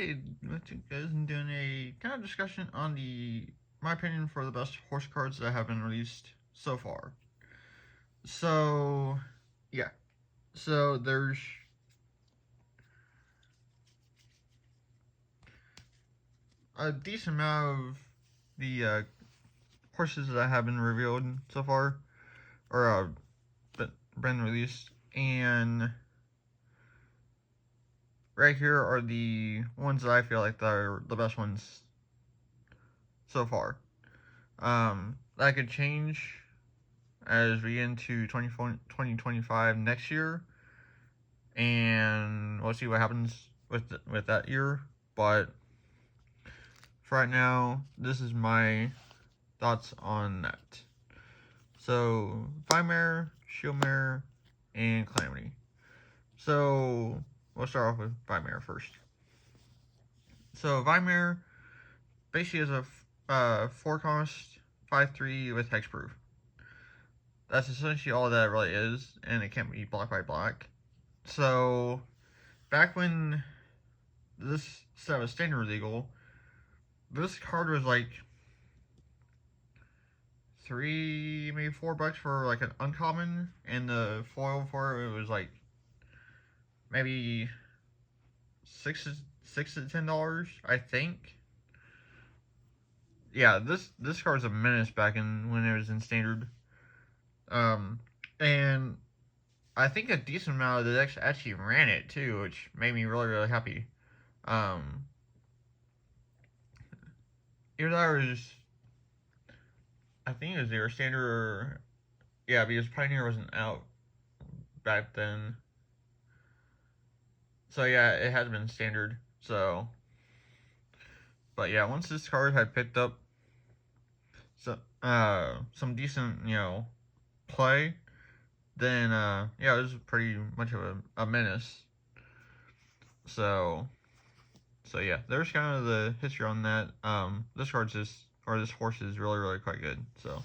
today, what you guys doing a kind of discussion on my opinion for the best horse cards that have been released so far. So, yeah. So there's a decent amount of the horses that have been revealed so far, or been released, and right here are the ones that I feel like are the best ones so far. That could change as we get into 2025 next year, and we'll see what happens with that year. But for right now, this is my thoughts on that. So, Vimare, Shieldmare, and Calamity. So, we'll start off with Vimare first. So, Vimare basically is a 4-cost 5/3 with hexproof. That's essentially all that it really is, and it can't be blocked by black. So, back when this set was standard legal, this card was like $3, maybe $4 for like an uncommon, and the foil for it was like maybe $6 to $10, I think. Yeah, this card's a menace back in when it was in standard. And I think a decent amount of the decks actually ran it too, which made me really, really happy. Even though it was, I think it was either standard or, yeah, because Pioneer wasn't out back then. So yeah, it had been standard. So, but yeah, once this card had picked up some decent, play, then yeah, it was pretty much of a menace. So yeah, there's kind of the history on that. This horse is really, really quite good. So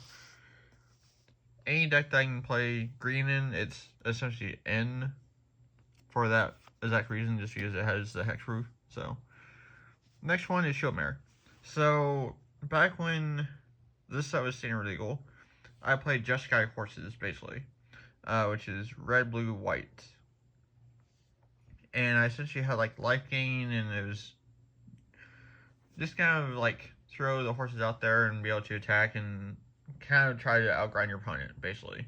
any deck that I can play green in, it's essentially N for that exact reason, just because it has the hexproof. So next one is Shieldmare. So back when this set was standard legal, I played Just Sky horses basically, which is red, blue, white, and I essentially had like life gain, and it was just kind of like throw the horses out there and be able to attack and kind of try to outgrind your opponent basically.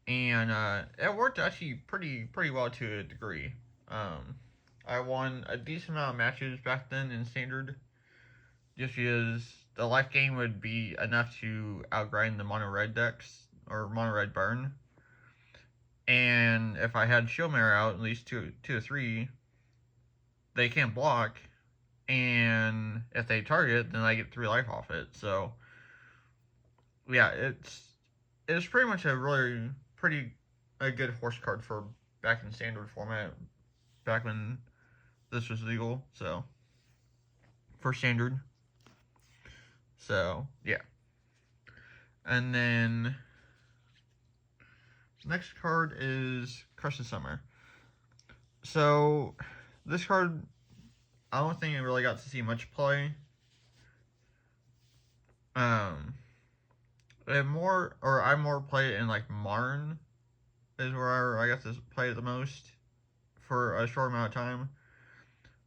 And it worked actually pretty well to a degree. I won a decent amount of matches back then in standard, just because the life gain would be enough to outgrind the mono red decks or mono red burn. And if I had Shieldmare out, at least two or three, they can't block, and if they target, then I get 3 life off it. So yeah, it's pretty much a really a good horse card for back in standard format, back when this was legal. So for standard. So yeah, and then next card is Crescent Summer. So this card, I don't think it really got to see much play. I more play it in like Marn is where I got to play it the most for a short amount of time.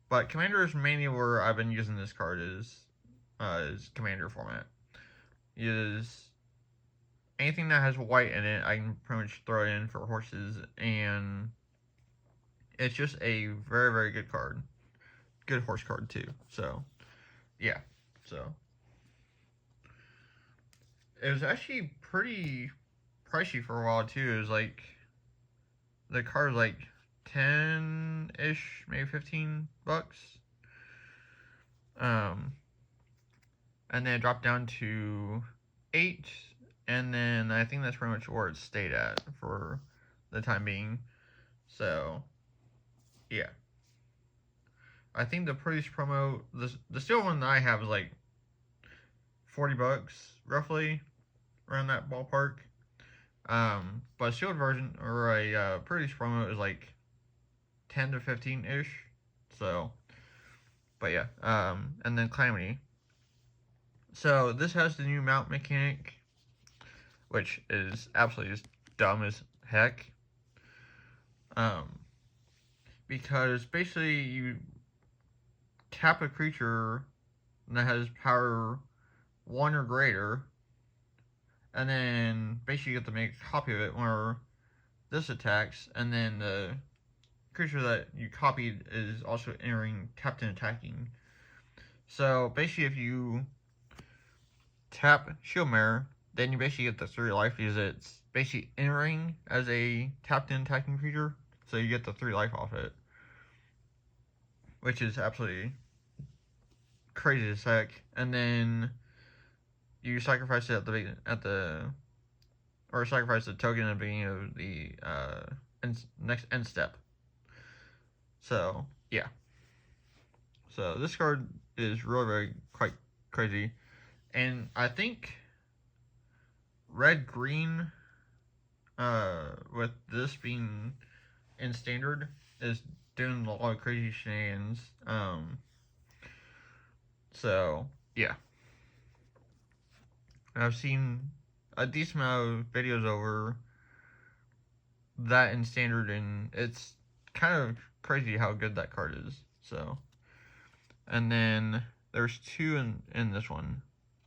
But Commander is mainly where I've been using this card is Commander format. Is anything that has white in it, I can pretty much throw it in for horses, and it's just a very, very good card. Good horse card too. So yeah. So it was actually pretty pricey for a while too. It was like the card was like 10-ish, maybe $15. And then it dropped down to 8, and then I think that's pretty much where it stayed at for the time being. So yeah, I think the Produce promo, the steel one that I have is like $40 roughly, around that ballpark. But a sealed version or a Produce promo is like 10 to 15 ish. So But yeah, and then Calamity. So this has the new mount mechanic, which is absolutely just dumb as heck. Because basically you tap a creature that has power 1 or greater, and then basically you get to make a copy of it where this attacks, and then the creature that you copied is also entering tapped and attacking. So basically if you tap Shield Mirror, then you basically get the 3 life because it's basically entering as a tapped and attacking creature, so you get the 3 life off it, which is absolutely crazy as heck. And then you sacrifice it or sacrifice the token at the beginning of the next end step. So yeah. So this card is really quite crazy, and I think red green, with this being in standard, is doing a lot of crazy shenanigans. So yeah, I've seen a decent amount of videos over that in standard, and it's kind of crazy how good that card is. So, and then there's 2 in this one.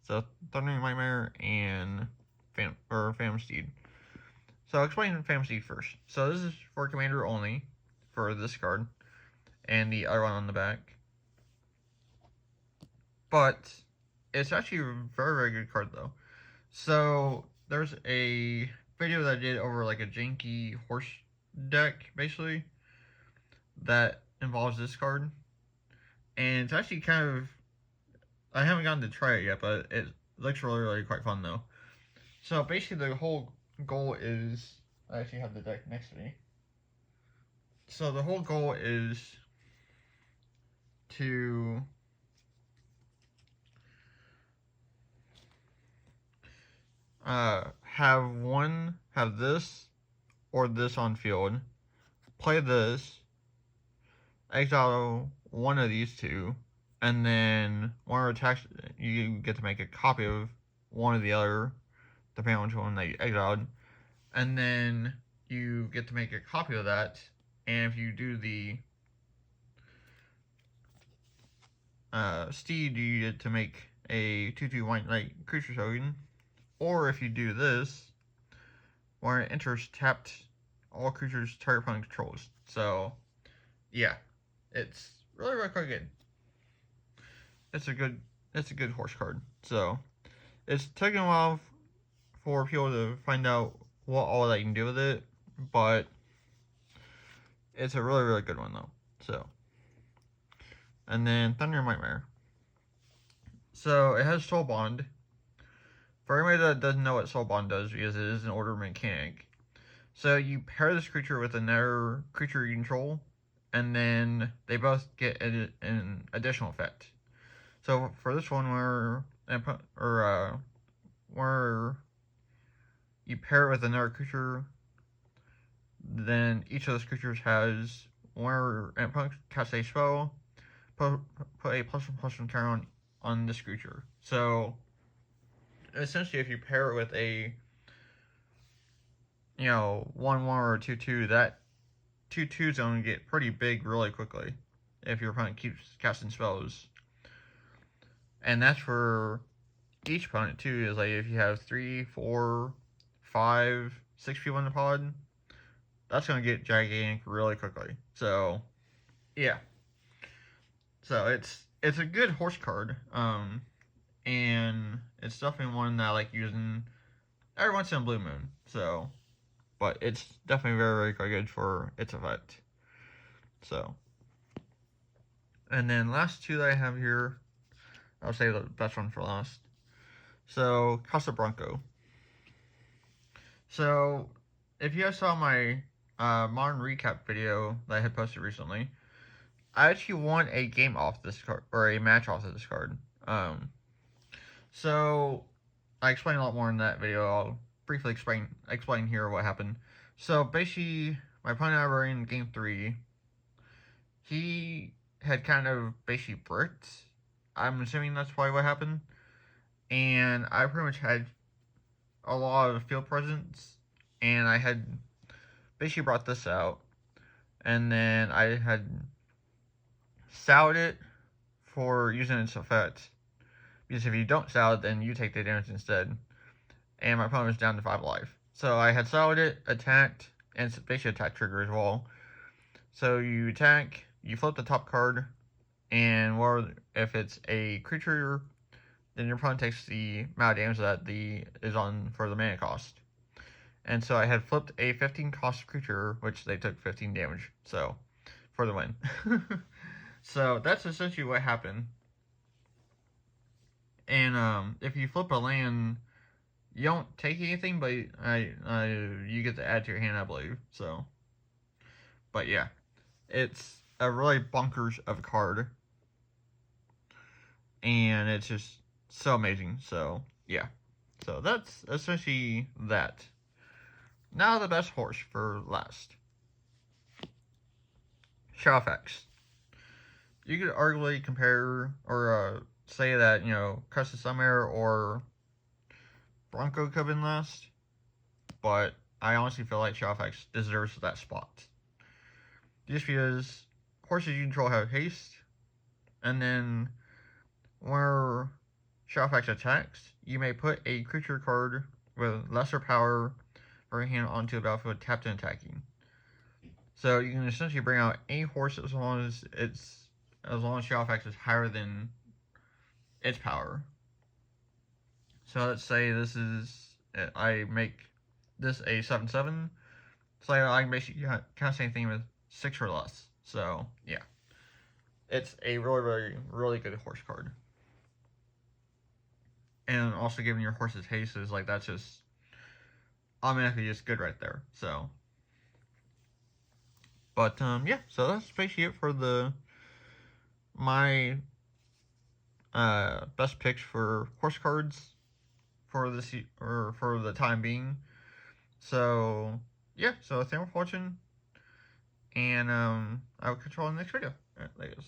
So Thundering Nightmare and Phantom Steed. So I'll explain Phantom Steed first. So this is for Commander only, for this card, and the other one on the back. But it's actually a very, very good card though. So there's a video that I did over like a janky horse deck, basically, that involves this card. And it's actually kind of, I haven't gotten to try it yet, but it looks really, really quite fun though. So basically the whole goal is, I actually have the deck next to me. So the whole goal is to have this or this on field, play this, exile one of these 2, and then one attacks, you get to make a copy of one or the other, depending on which one that you exiled, and then you get to make a copy of that, and if you do the Steed, you get to make a 2/2 white knight creature token, or if you do this, where it enters tapped, all creatures target opponent controls. So yeah, it's really, really quite good. It's a good horse card. So it's taken a while for people to find out what all that you can do with it, but it's a really, really good one though. So, and then Thunder Nightmare. So it has Soul Bond. For anybody that doesn't know what Soul Bond does, because it is an order mechanic, so you pair this creature with another creature you control, and then they both get an additional effect. So for this one, where you pair it with another creature, then each of those creatures has where an opponent casts a spell, put a +1/+1 counter on this creature. So essentially, if you pair it with a 1/1 or 2/2, that 2/2 is going to get pretty big really quickly if your opponent keeps casting spells. And that's for each opponent too. Is like if you have 3, 4, 5, 6 people in the pod, that's going to get gigantic really quickly. So yeah, so it's a good horse card, and it's definitely one that I like using every once in a blue moon. So, but it's definitely very, very quite good for its effect. So, and then last 2 that I have here, I'll save the best one for last. So, Casa Bronco. So, if you guys saw my Modern Recap video that I had posted recently, I actually won a game off this card, or a match off of this card. So, I explained a lot more in that video. I'll briefly explain here what happened. So, basically, my opponent and I were in game 3. He had kind of basically bricked. I'm assuming that's probably what happened. And I pretty much had a lot of field presence, and I had basically brought this out, and then I had salad it for using its effect. Because if you don't salad, then you take the damage instead. And my opponent was down to 5 life. So I had salad it, attacked, and it's basically attack trigger as well. So you attack, you flip the top card, and if it's a creature, then your opponent takes the amount of damage that is on for the mana cost. And so I had flipped a 15 cost creature, which they took 15 damage. So, for the win. So that's essentially what happened. And if you flip a land, you don't take anything, but you get to add to your hand, I believe. So, but yeah, it's a really bonkers of a card, and it's just so amazing. So yeah, so that's essentially that. Now the best horse for last. Shadowfax. You could arguably compare or say that, Crest of Summer or Bronco could have been last, but I honestly feel like Shadowfax deserves that spot. Just because horses you control have haste, and then where Shadowfax attacks, you may put a creature card with lesser power for your hand onto a battlefield tapped and attacking. So you can essentially bring out any horse as long as Shadowfax is higher than its power. So let's say I make this a 7/7. So I can basically kind of same thing with 6 or less. So yeah, it's a really, really, really good horse card. And also giving your horses haste is like, that's just automatically just good right there. So, but yeah, so that's basically it for my best picks for horse cards for the time being. So yeah, so thanks for watching, and I will catch you all in the next video. Alright, there goes.